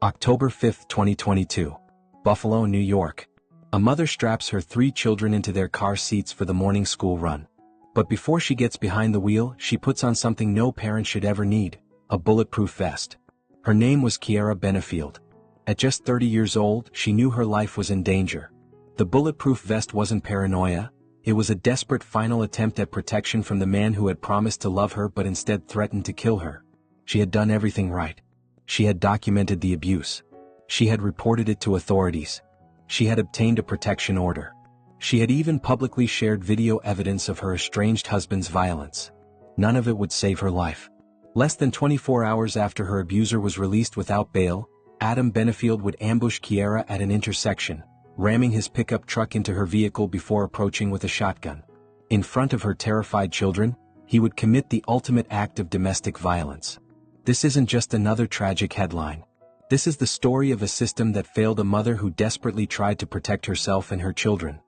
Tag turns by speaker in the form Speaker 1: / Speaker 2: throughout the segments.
Speaker 1: October 5, 2022. Buffalo, New York. A mother straps her 3 children into their car seats for the morning school run. But before she gets behind the wheel, she puts on something no parent should ever need: a bulletproof vest. Her name was Keaira Bennefield. At just 30 years old, she knew her life was in danger. The bulletproof vest wasn't paranoia, it was a desperate final attempt at protection from the man who had promised to love her but instead threatened to kill her. She had done everything right. She had documented the abuse. She had reported it to authorities. She had obtained a protection order. She had even publicly shared video evidence of her estranged husband's violence. None of it would save her life. Less than 24 hours after her abuser was released without bail, Adam Bennefield would ambush Keaira at an intersection, ramming his pickup truck into her vehicle before approaching with a shotgun. In front of her terrified children, he would commit the ultimate act of domestic violence. This isn't just another tragic headline. This is the story of a system that failed a mother who desperately tried to protect herself and her children.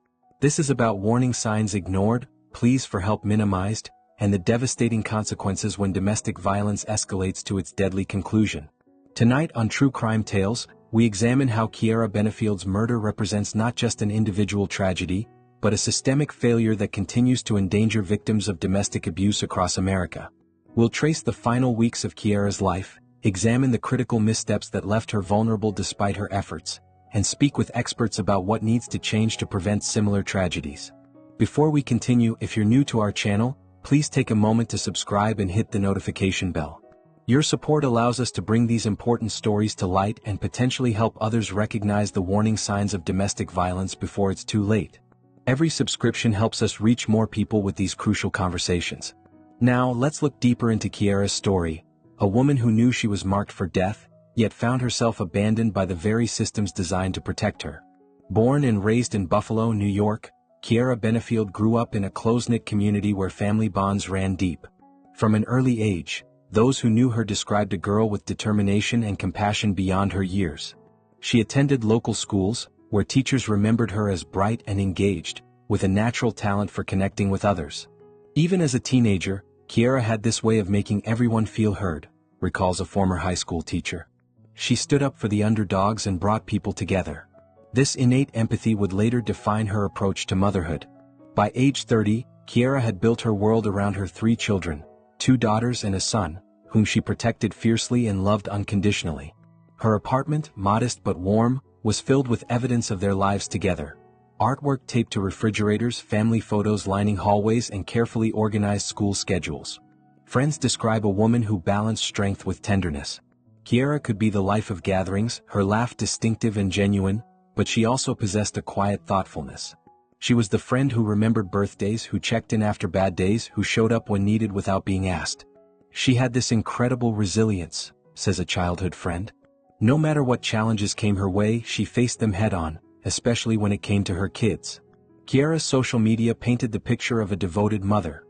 Speaker 1: This is about warning signs ignored, pleas for help minimized, and the devastating consequences when domestic violence escalates to its deadly conclusion. Tonight on True Crime Tales, we examine how Keaira Bennefield's murder represents not just an individual tragedy, but a systemic failure that continues to endanger victims of domestic abuse across America. We'll trace the final weeks of Keaira's life, examine the critical missteps that left her vulnerable despite her efforts, and speak with experts about what needs to change to prevent similar tragedies. Before we continue, if you're new to our channel, please take a moment to subscribe and hit the notification bell. Your support allows us to bring these important stories to light and potentially help others recognize the warning signs of domestic violence before it's too late. Every subscription helps us reach more people with these crucial conversations. Now, let's look deeper into Keaira's story, a woman who knew she was marked for death, yet found herself abandoned by the very systems designed to protect her. Born and raised in Buffalo, New York, Keaira Bennefield grew up in a close-knit community where family bonds ran deep. From an early age, those who knew her described a girl with determination and compassion beyond her years. She attended local schools, where teachers remembered her as bright and engaged, with a natural talent for connecting with others. Even as a teenager, Keaira had this way of making everyone feel heard, recalls a former high school teacher. She stood up for the underdogs and brought people together. This innate empathy would later define her approach to motherhood. By age 30, Keaira had built her world around her 3 children, 2 daughters and a son, whom she protected fiercely and loved unconditionally. Her apartment, modest but warm, was filled with evidence of their lives together. Artwork taped to refrigerators, family photos lining hallways, and carefully organized school schedules. Friends describe a woman who balanced strength with tenderness. Keaira could be the life of gatherings, her laugh distinctive and genuine, but she also possessed a quiet thoughtfulness. She was the friend who remembered birthdays, who checked in after bad days, who showed up when needed without being asked. She had this incredible resilience, says a childhood friend. No matter what challenges came her way, she faced them head-on, especially when it came to her kids. Keaira's social media painted the picture of a devoted mother.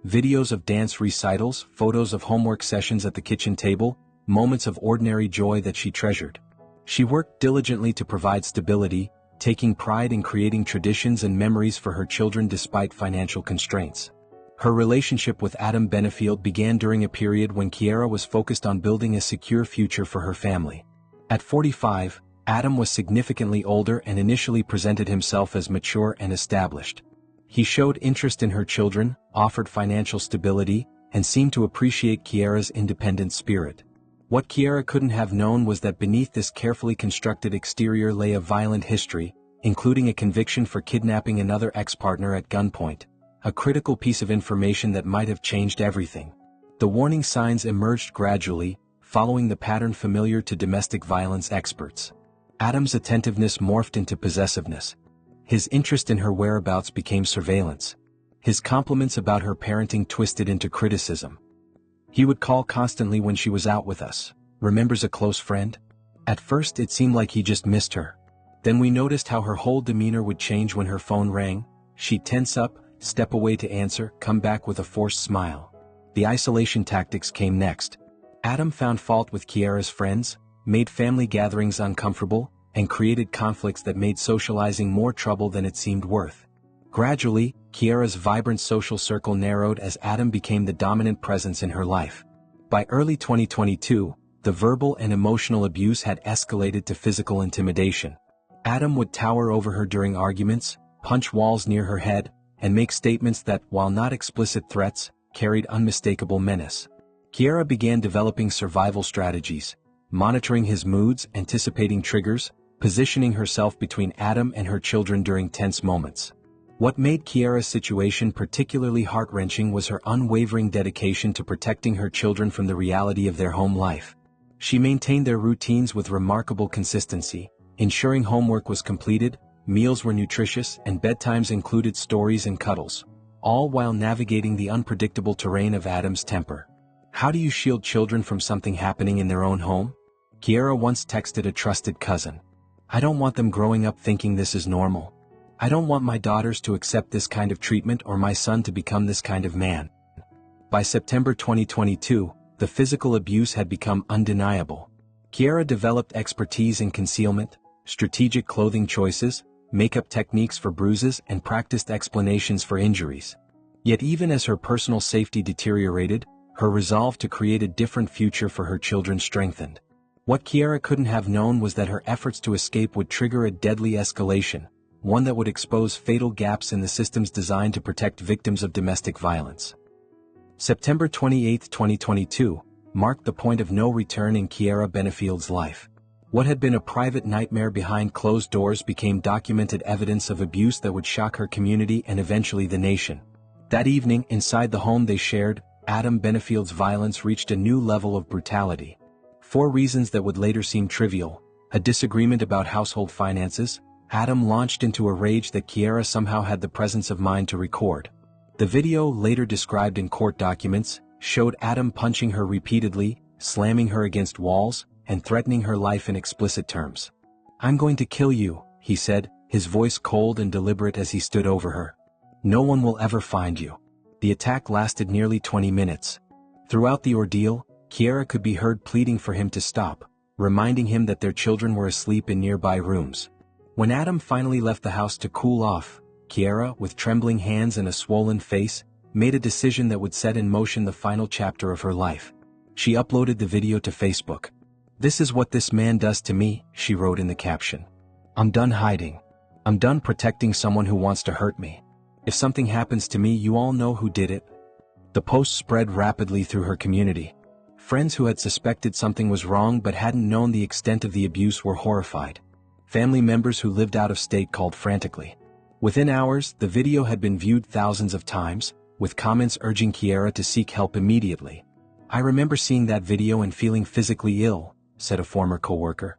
Speaker 1: Videos of dance recitals, photos of homework sessions at the kitchen table, moments of ordinary joy that she treasured. She worked diligently to provide stability, taking pride in creating traditions and memories for her children despite financial constraints. Her relationship with Adam Bennefield began during a period when Keaira was focused on building a secure future for her family. At 45, Adam was significantly older and initially presented himself as mature and established. He showed interest in her children, offered financial stability, and seemed to appreciate Keaira's independent spirit. What Keaira couldn't have known was that beneath this carefully constructed exterior lay a violent history, including a conviction for kidnapping another ex-partner at gunpoint, a critical piece of information that might have changed everything. The warning signs emerged gradually, following the pattern familiar to domestic violence experts. Adam's attentiveness morphed into possessiveness. His interest in her whereabouts became surveillance. His compliments about her parenting twisted into criticism. He would call constantly when she was out with us, remembers a close friend. At first it seemed like he just missed her. Then we noticed how her whole demeanor would change when her phone rang. She'd tense up, step away to answer, come back with a forced smile. The isolation tactics came next. Adam found fault with Keaira's friends, made family gatherings uncomfortable, and created conflicts that made socializing more trouble than it seemed worth. Gradually, Keaira's vibrant social circle narrowed as Adam became the dominant presence in her life. By early 2022, the verbal and emotional abuse had escalated to physical intimidation. Adam would tower over her during arguments, punch walls near her head, and make statements that, while not explicit threats, carried unmistakable menace. Keaira began developing survival strategies, monitoring his moods, anticipating triggers, positioning herself between Adam and her children during tense moments. What made Keaira's situation particularly heart-wrenching was her unwavering dedication to protecting her children from the reality of their home life. She maintained their routines with remarkable consistency, ensuring homework was completed, meals were nutritious, and bedtimes included stories and cuddles, all while navigating the unpredictable terrain of Adam's temper. How do you shield children from something happening in their own home? Keaira once texted a trusted cousin. I don't want them growing up thinking this is normal. I don't want my daughters to accept this kind of treatment or my son to become this kind of man. By September 2022, the physical abuse had become undeniable. Keaira developed expertise in concealment, strategic clothing choices, makeup techniques for bruises, and practiced explanations for injuries. Yet even as her personal safety deteriorated, her resolve to create a different future for her children strengthened. What Keaira couldn't have known was that her efforts to escape would trigger a deadly escalation, one that would expose fatal gaps in the systems designed to protect victims of domestic violence. September 28, 2022, marked the point of no return in Keaira Bennefield's life. What had been a private nightmare behind closed doors became documented evidence of abuse that would shock her community and eventually the nation. That evening, inside the home they shared, Adam Bennefield's violence reached a new level of brutality. For reasons that would later seem trivial, a disagreement about household finances, Adam launched into a rage that Keaira somehow had the presence of mind to record. The video, later described in court documents, showed Adam punching her repeatedly, slamming her against walls, and threatening her life in explicit terms. "I'm going to kill you," he said, his voice cold and deliberate as he stood over her. "No one will ever find you." The attack lasted nearly 20 minutes. Throughout the ordeal, Keaira could be heard pleading for him to stop, reminding him that their children were asleep in nearby rooms. When Adam finally left the house to cool off, Keaira, with trembling hands and a swollen face, made a decision that would set in motion the final chapter of her life. She uploaded the video to Facebook. "This is what this man does to me," she wrote in the caption. "I'm done hiding. I'm done protecting someone who wants to hurt me. If something happens to me, you all know who did it." The post spread rapidly through her community. Friends who had suspected something was wrong but hadn't known the extent of the abuse were horrified. Family members who lived out of state called frantically. Within hours, the video had been viewed thousands of times, with comments urging Keaira to seek help immediately. "I remember seeing that video and feeling physically ill," said a former coworker.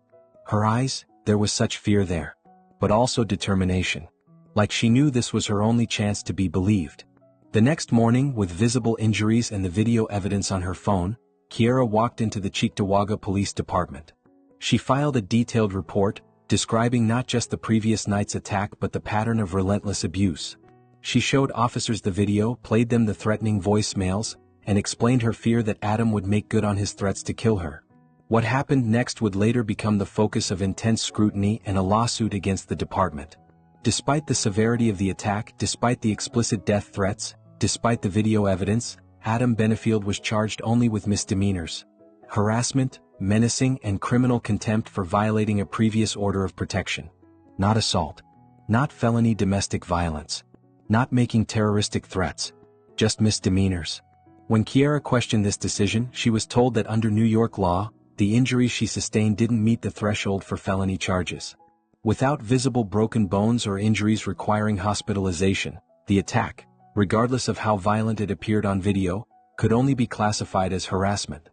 Speaker 1: Her eyes, there was such fear there. But also determination. Like she knew this was her only chance to be believed. The next morning, with visible injuries and the video evidence on her phone, Keaira walked into the Cheektowaga Police Department. She filed a detailed report, describing not just the previous night's attack but the pattern of relentless abuse. She showed officers the video, played them the threatening voicemails, and explained her fear that Adam would make good on his threats to kill her. What happened next would later become the focus of intense scrutiny and a lawsuit against the department. Despite the severity of the attack, despite the explicit death threats, despite the video evidence, Adam Bennefield was charged only with misdemeanors: harassment, menacing, and criminal contempt for violating a previous order of protection. Not assault. Not felony domestic violence. Not making terroristic threats. Just misdemeanors. When Keaira questioned this decision, she was told that under New York law, the injuries she sustained didn't meet the threshold for felony charges. Without visible broken bones or injuries requiring hospitalization, the attack, regardless of how violent it appeared on video, could only be classified as harassment.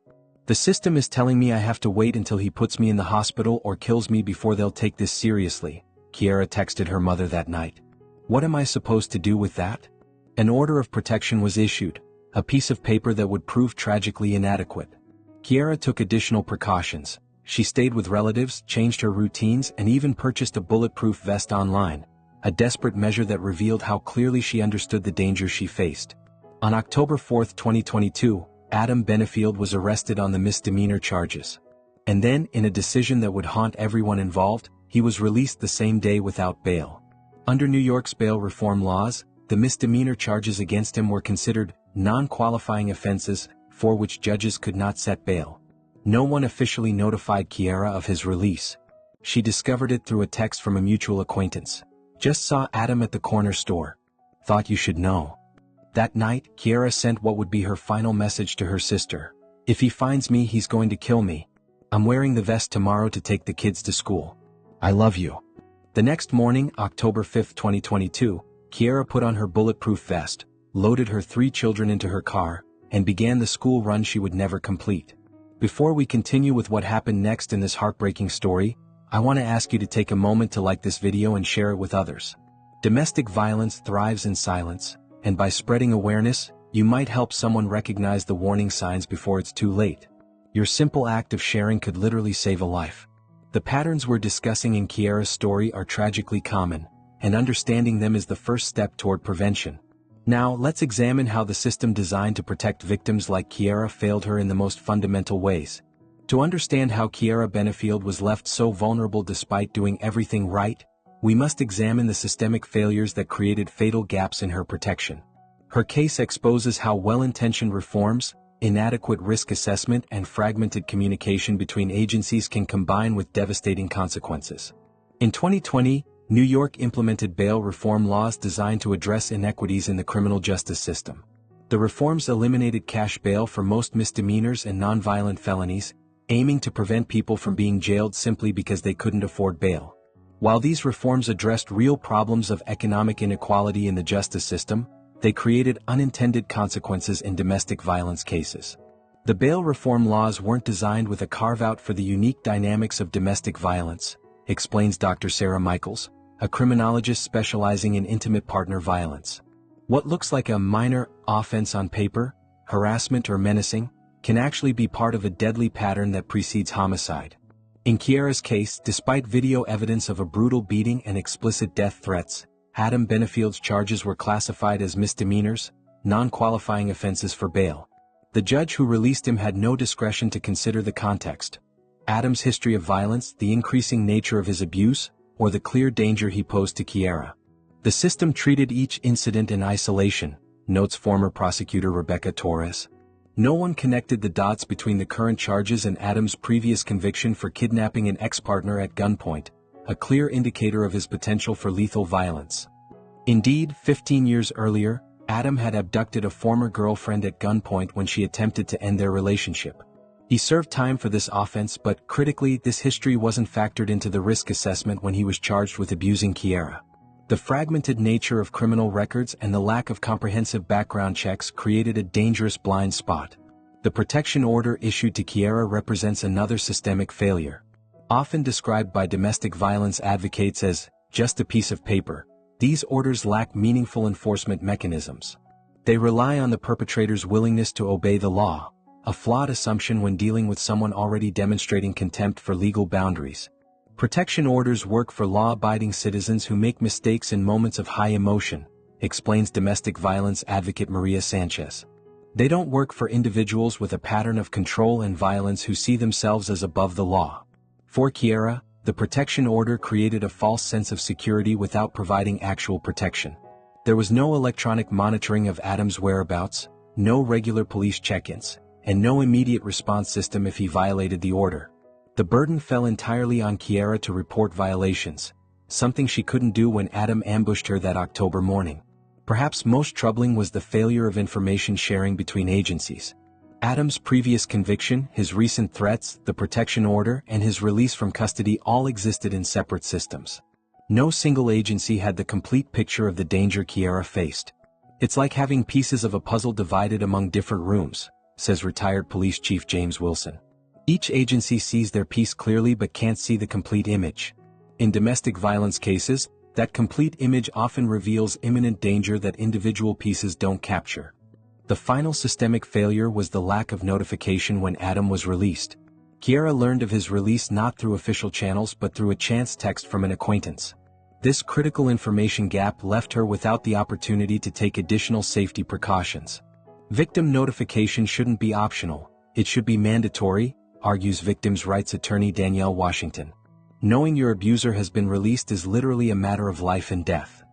Speaker 1: "The system is telling me I have to wait until he puts me in the hospital or kills me before they'll take this seriously," Keaira texted her mother that night. "What am I supposed to do with that?" An order of protection was issued, a piece of paper that would prove tragically inadequate. Keaira took additional precautions. She stayed with relatives, changed her routines, and even purchased a bulletproof vest online, a desperate measure that revealed how clearly she understood the dangers she faced. On October 4, 2022, Adam Bennefield was arrested on the misdemeanor charges. And then, in a decision that would haunt everyone involved, he was released the same day without bail. Under New York's bail reform laws, the misdemeanor charges against him were considered non-qualifying offenses, for which judges could not set bail. No one officially notified Keaira of his release. She discovered it through a text from a mutual acquaintance. Just saw Adam at the corner store. Thought you should know. That night, Keaira sent what would be her final message to her sister. If he finds me, he's going to kill me. I'm wearing the vest tomorrow to take the kids to school. I love you. The next morning, October 5, 2022, Keaira put on her bulletproof vest, loaded her 3 children into her car, and began the school run she would never complete. Before we continue with what happened next in this heartbreaking story, I want to ask you to take a moment to like this video and share it with others. Domestic violence thrives in silence, and by spreading awareness, you might help someone recognize the warning signs before it's too late. Your simple act of sharing could literally save a life. The patterns we're discussing in Keaira's story are tragically common, and understanding them is the first step toward prevention. Now, let's examine how the system designed to protect victims like Keaira failed her in the most fundamental ways. To understand how Keaira Bennefield was left so vulnerable despite doing everything right, we must examine the systemic failures that created fatal gaps in her protection. Her case exposes how well-intentioned reforms, inadequate risk assessment, and fragmented communication between agencies can combine with devastating consequences. In 2020, New York implemented bail reform laws designed to address inequities in the criminal justice system. The reforms eliminated cash bail for most misdemeanors and nonviolent felonies, aiming to prevent people from being jailed simply because they couldn't afford bail. While these reforms addressed real problems of economic inequality in the justice system, they created unintended consequences in domestic violence cases. The bail reform laws weren't designed with a carve-out for the unique dynamics of domestic violence, explains Dr. Sarah Michaels, a criminologist specializing in intimate partner violence. What looks like a minor offense on paper, harassment or menacing, can actually be part of a deadly pattern that precedes homicide. In Keaira's case, despite video evidence of a brutal beating and explicit death threats, Adam Bennefield's charges were classified as misdemeanors, non-qualifying offenses for bail. The judge who released him had no discretion to consider the context: Adam's history of violence, the increasing nature of his abuse, or the clear danger he posed to Keaira. The system treated each incident in isolation, notes former prosecutor Rebecca Torres. No one connected the dots between the current charges and Adam's previous conviction for kidnapping an ex-partner at gunpoint, a clear indicator of his potential for lethal violence. Indeed, 15 years earlier, Adam had abducted a former girlfriend at gunpoint when she attempted to end their relationship. He served time for this offense, but critically, this history wasn't factored into the risk assessment when he was charged with abusing Keaira. The fragmented nature of criminal records and the lack of comprehensive background checks created a dangerous blind spot. The protection order issued to Keaira represents another systemic failure. Often described by domestic violence advocates as just a piece of paper, these orders lack meaningful enforcement mechanisms. They rely on the perpetrator's willingness to obey the law, a flawed assumption when dealing with someone already demonstrating contempt for legal boundaries. Protection orders work for law-abiding citizens who make mistakes in moments of high emotion, explains domestic violence advocate Maria Sanchez. They don't work for individuals with a pattern of control and violence who see themselves as above the law. For Keaira, the protection order created a false sense of security without providing actual protection. There was no electronic monitoring of Adam's whereabouts, no regular police check-ins, and no immediate response system if he violated the order. The burden fell entirely on Keaira to report violations, something she couldn't do when Adam ambushed her that October morning. Perhaps most troubling was the failure of information sharing between agencies. Adam's previous conviction, his recent threats, the protection order, and his release from custody all existed in separate systems. No single agency had the complete picture of the danger Keaira faced. It's like having pieces of a puzzle divided among different rooms, says retired police chief James Wilson. Each agency sees their piece clearly but can't see the complete image. In domestic violence cases, that complete image often reveals imminent danger that individual pieces don't capture. The final systemic failure was the lack of notification when Adam was released. Keaira learned of his release not through official channels but through a chance text from an acquaintance. This critical information gap left her without the opportunity to take additional safety precautions. Victim notification shouldn't be optional, it should be mandatory, argues victims' rights attorney Danielle Washington. Knowing your abuser has been released is literally a matter of life and death.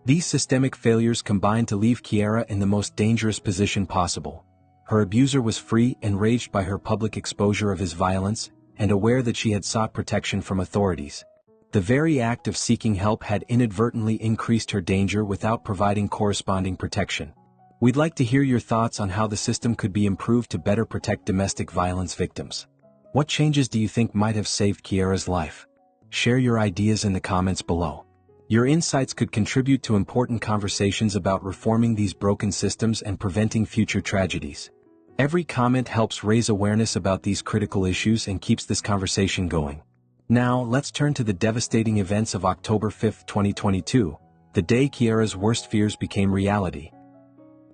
Speaker 1: These systemic failures combined to leave Keaira in the most dangerous position possible. Her abuser was free, enraged by her public exposure of his violence, and aware that she had sought protection from authorities. The very act of seeking help had inadvertently increased her danger without providing corresponding protection. We'd like to hear your thoughts on how the system could be improved to better protect domestic violence victims. What changes do you think might have saved Keaira's life? Share your ideas in the comments below. Your insights could contribute to important conversations about reforming these broken systems and preventing future tragedies. Every comment helps raise awareness about these critical issues and keeps this conversation going. Now, let's turn to the devastating events of October 5, 2022, the day Keaira's worst fears became reality.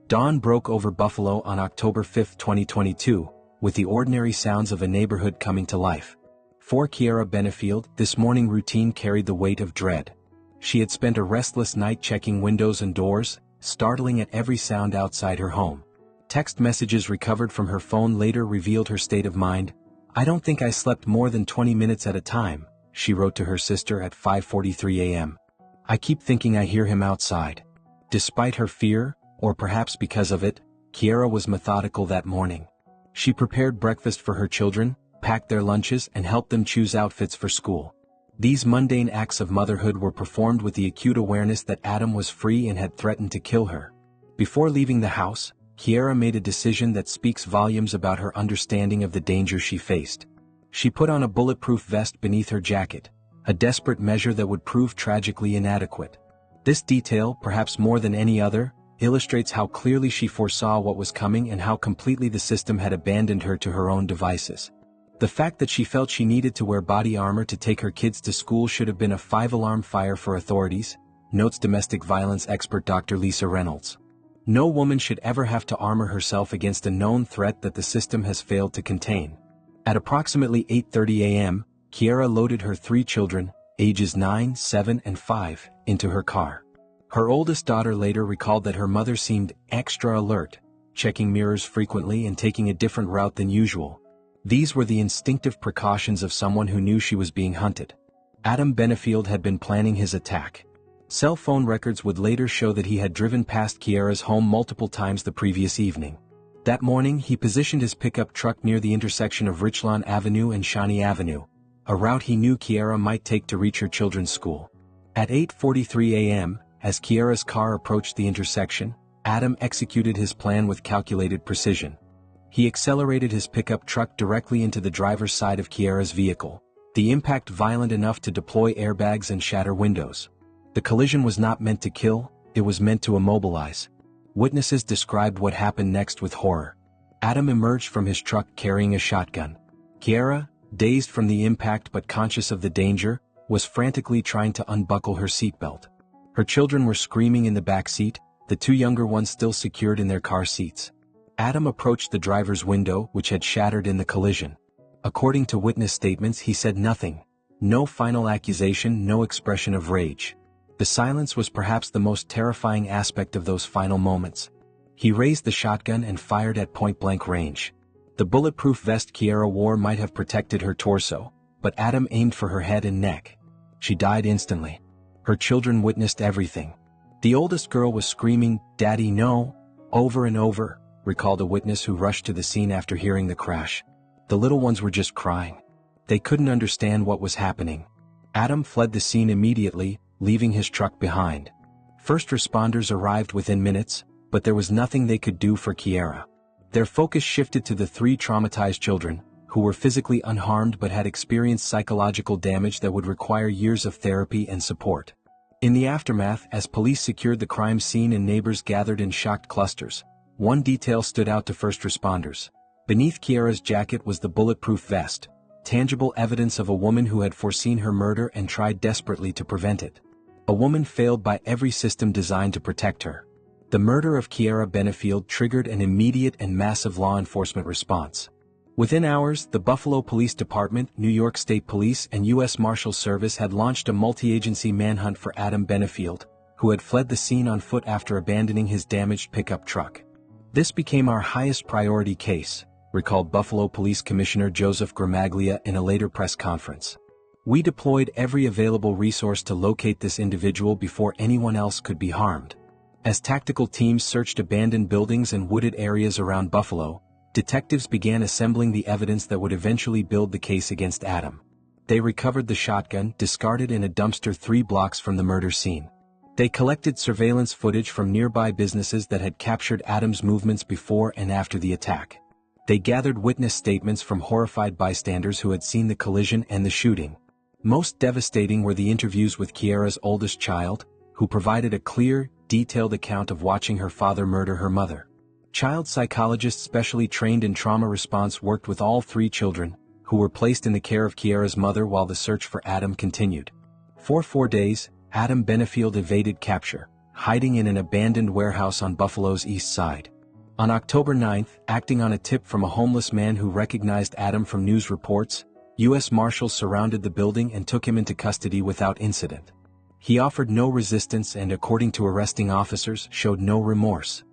Speaker 1: Dawn broke over Buffalo on October 5, 2022, with the ordinary sounds of a neighborhood coming to life. For Keaira Bennefield, this morning routine carried the weight of dread. She had spent a restless night checking windows and doors, startling at every sound outside her home. Text messages recovered from her phone later revealed her state of mind. "I don't think I slept more than 20 minutes at a time," she wrote to her sister at 5:43 a.m. "I keep thinking I hear him outside." Despite her fear, or perhaps because of it, Keaira was methodical that morning. She prepared breakfast for her children, packed their lunches, and helped them choose outfits for school. These mundane acts of motherhood were performed with the acute awareness that Adam was free and had threatened to kill her. Before leaving the house, Keaira made a decision that speaks volumes about her understanding of the danger she faced. She put on a bulletproof vest beneath her jacket, a desperate measure that would prove tragically inadequate. This detail, perhaps more than any other, illustrates how clearly she foresaw what was coming and how completely the system had abandoned her to her own devices. The fact that she felt she needed to wear body armor to take her kids to school should have been a 5-alarm fire for authorities, notes domestic violence expert Dr. Lisa Reynolds. No woman should ever have to armor herself against a known threat that the system has failed to contain. At approximately 8:30 a.m., Keaira loaded her 3 children, ages 9, 7, and 5, into her car. Her oldest daughter later recalled that her mother seemed extra alert, checking mirrors frequently and taking a different route than usual. These were the instinctive precautions of someone who knew she was being hunted. Adam Bennefield had been planning his attack. Cell phone records would later show that he had driven past Keaira's home multiple times the previous evening. That morning, he positioned his pickup truck near the intersection of Richlawn Avenue and Shawnee Avenue, a route he knew Keaira might take to reach her children's school. At 8:43 a.m., as Keaira's car approached the intersection, Adam executed his plan with calculated precision. He accelerated his pickup truck directly into the driver's side of Keaira's vehicle, the impact violent enough to deploy airbags and shatter windows. The collision was not meant to kill, it was meant to immobilize. Witnesses described what happened next with horror. Adam emerged from his truck carrying a shotgun. Keaira, dazed from the impact but conscious of the danger, was frantically trying to unbuckle her seatbelt. Her children were screaming in the back seat, the 2 younger ones still secured in their car seats. Adam approached the driver's window, which had shattered in the collision. According to witness statements, he said nothing. No final accusation, no expression of rage. The silence was perhaps the most terrifying aspect of those final moments. He raised the shotgun and fired at point-blank range. The bulletproof vest Keaira wore might have protected her torso, but Adam aimed for her head and neck. She died instantly. Her children witnessed everything. The oldest girl was screaming, "Daddy, no," over and over, recalled a witness who rushed to the scene after hearing the crash. The little ones were just crying. They couldn't understand what was happening. Adam fled the scene immediately, leaving his truck behind. First responders arrived within minutes, but there was nothing they could do for Keaira. Their focus shifted to the 3 traumatized children, who were physically unharmed but had experienced psychological damage that would require years of therapy and support. In the aftermath, as police secured the crime scene and neighbors gathered in shocked clusters, one detail stood out to first responders. Beneath Keaira's jacket was the bulletproof vest, tangible evidence of a woman who had foreseen her murder and tried desperately to prevent it. A woman failed by every system designed to protect her. The murder of Keaira Bennefield triggered an immediate and massive law enforcement response. Within hours, the Buffalo Police Department, New York State Police, and U.S. Marshals Service had launched a multi-agency manhunt for Adam Bennefield, who had fled the scene on foot after abandoning his damaged pickup truck. This became our highest priority case, recalled Buffalo Police Commissioner Joseph Gramaglia in a later press conference. We deployed every available resource to locate this individual before anyone else could be harmed. As tactical teams searched abandoned buildings and wooded areas around Buffalo, detectives began assembling the evidence that would eventually build the case against Adam. They recovered the shotgun, discarded in a dumpster 3 blocks from the murder scene. They collected surveillance footage from nearby businesses that had captured Adam's movements before and after the attack. They gathered witness statements from horrified bystanders who had seen the collision and the shooting. Most devastating were the interviews with Keaira's oldest child, who provided a clear, detailed account of watching her father murder her mother. Child psychologists specially trained in trauma response worked with all 3 children, who were placed in the care of Keaira's mother while the search for Adam continued. For 4 days, Adam Bennefield evaded capture, hiding in an abandoned warehouse on Buffalo's east side. On October 9, acting on a tip from a homeless man who recognized Adam from news reports, U.S. Marshals surrounded the building and took him into custody without incident. He offered no resistance and, according to arresting officers, showed no remorse.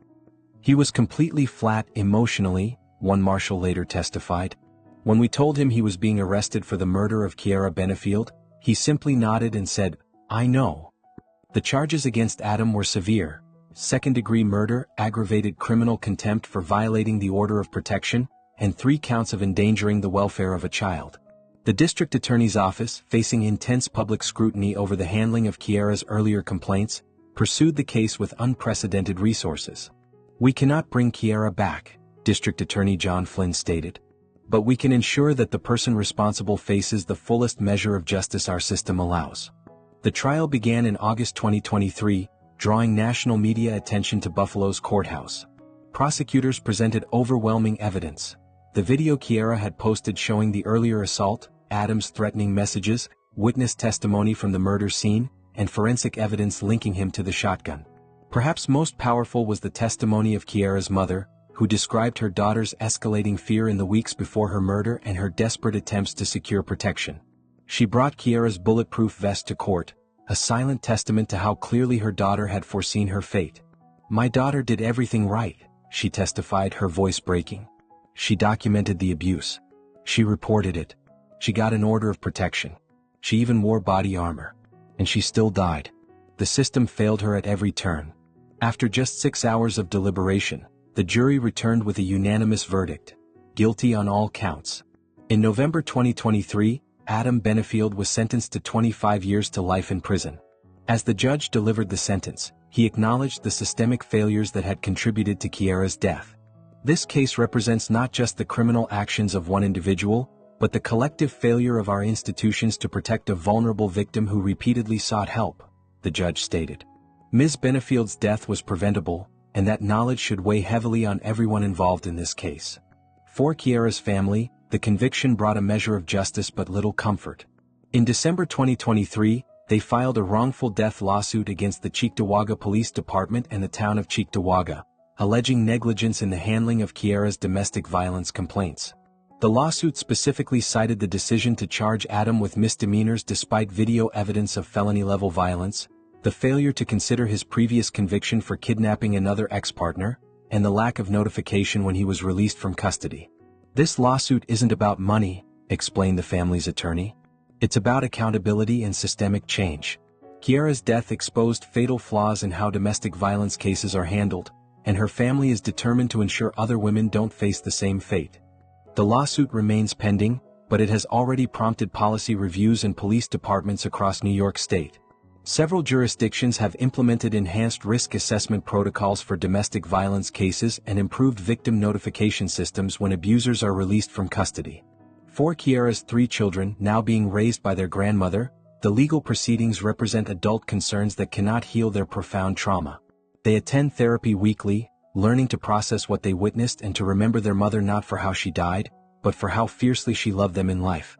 Speaker 1: He was completely flat emotionally, one marshal later testified. When we told him he was being arrested for the murder of Keaira Bennefield, he simply nodded and said, "I know." The charges against Adam were severe: second-degree murder, aggravated criminal contempt for violating the order of protection, and 3 counts of endangering the welfare of a child. The district attorney's office, facing intense public scrutiny over the handling of Keaira's earlier complaints, pursued the case with unprecedented resources. "We cannot bring Keaira back," District Attorney John Flynn stated, "but we can ensure that the person responsible faces the fullest measure of justice our system allows." The trial began in August 2023, drawing national media attention to Buffalo's courthouse. Prosecutors presented overwhelming evidence: the video Keaira had posted showing the earlier assault, Adam's threatening messages, witness testimony from the murder scene, and forensic evidence linking him to the shotgun. Perhaps most powerful was the testimony of Keaira's mother, who described her daughter's escalating fear in the weeks before her murder and her desperate attempts to secure protection. She brought Keaira's bulletproof vest to court, a silent testament to how clearly her daughter had foreseen her fate. "My daughter did everything right," she testified, her voice breaking. "She documented the abuse. She reported it. She got an order of protection. She even wore body armor. And she still died. The system failed her at every turn." After just 6 hours of deliberation, the jury returned with a unanimous verdict: guilty on all counts. In November 2023, Adam Bennefield was sentenced to 25 years to life in prison. As the judge delivered the sentence, he acknowledged the systemic failures that had contributed to Keaira's death. "This case represents not just the criminal actions of one individual, but the collective failure of our institutions to protect a vulnerable victim who repeatedly sought help," the judge stated. Ms. Bennefield's death was preventable, and that knowledge should weigh heavily on everyone involved in this case. For Keaira's family, the conviction brought a measure of justice but little comfort. In December 2023, they filed a wrongful death lawsuit against the Cheektowaga Police Department and the town of Cheektowaga, alleging negligence in the handling of Keaira's domestic violence complaints. The lawsuit specifically cited the decision to charge Adam with misdemeanors despite video evidence of felony-level violence, the failure to consider his previous conviction for kidnapping another ex-partner, and the lack of notification when he was released from custody. "This lawsuit isn't about money," explained the family's attorney. "It's about accountability and systemic change. Keaira's death exposed fatal flaws in how domestic violence cases are handled, and her family is determined to ensure other women don't face the same fate." The lawsuit remains pending, but it has already prompted policy reviews in police departments across New York State. Several jurisdictions have implemented enhanced risk assessment protocols for domestic violence cases and improved victim notification systems when abusers are released from custody. For Keaira's 3 children, now being raised by their grandmother, the legal proceedings represent adult concerns that cannot heal their profound trauma. They attend therapy weekly, learning to process what they witnessed and to remember their mother not for how she died, but for how fiercely she loved them in life.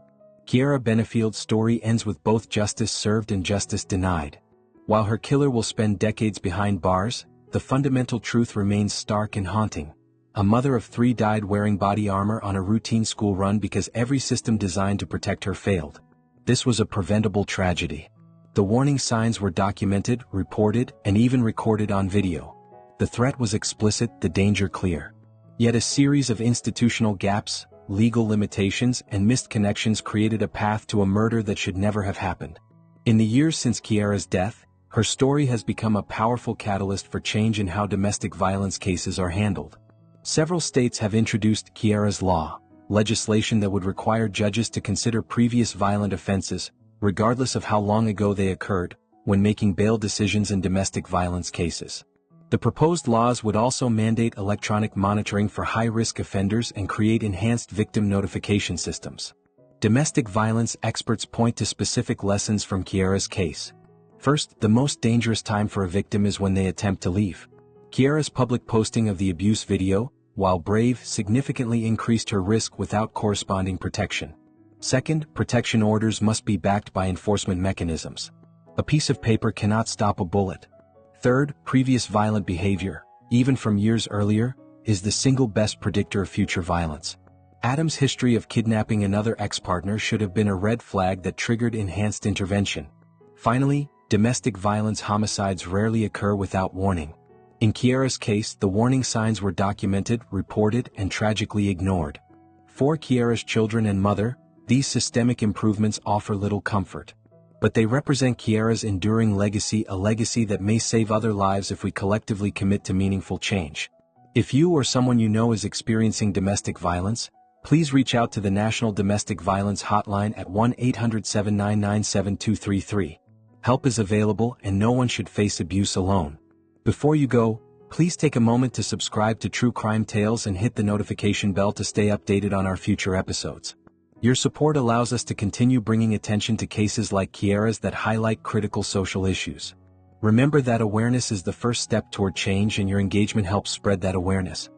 Speaker 1: Keaira Bennefield's story ends with both justice served and justice denied. While her killer will spend decades behind bars, the fundamental truth remains stark and haunting. A mother of 3 died wearing body armor on a routine school run because every system designed to protect her failed. This was a preventable tragedy. The warning signs were documented, reported, and even recorded on video. The threat was explicit, the danger clear. Yet a series of institutional gaps, legal limitations, and missed connections created a path to a murder that should never have happened. In the years since Keaira's death, Her story has become a powerful catalyst for change in how domestic violence cases are handled. Several states have introduced Keaira's Law, legislation that would require judges to consider previous violent offenses, regardless of how long ago they occurred, when making bail decisions in domestic violence cases. The proposed laws would also mandate electronic monitoring for high-risk offenders and create enhanced victim notification systems. Domestic violence experts point to specific lessons from Keaira's case. First, the most dangerous time for a victim is when they attempt to leave. Keaira's public posting of the abuse video, while brave, significantly increased her risk without corresponding protection. Second, protection orders must be backed by enforcement mechanisms. A piece of paper cannot stop a bullet. Third, previous violent behavior, even from years earlier, is the single best predictor of future violence. Adam's history of kidnapping another ex-partner should have been a red flag that triggered enhanced intervention. Finally, domestic violence homicides rarely occur without warning. In Keaira's case, the warning signs were documented, reported, and tragically ignored. For Keaira's children and mother, these systemic improvements offer little comfort. But they represent Keaira's enduring legacy, a legacy that may save other lives if we collectively commit to meaningful change. If you or someone you know is experiencing domestic violence, please reach out to the National Domestic Violence Hotline at 1-800-799-7233. Help is available and no one should face abuse alone. Before you go, please take a moment to subscribe to True Crime Tales and hit the notification bell to stay updated on our future episodes. Your support allows us to continue bringing attention to cases like Keaira's that highlight critical social issues. Remember that awareness is the first step toward change, and your engagement helps spread that awareness.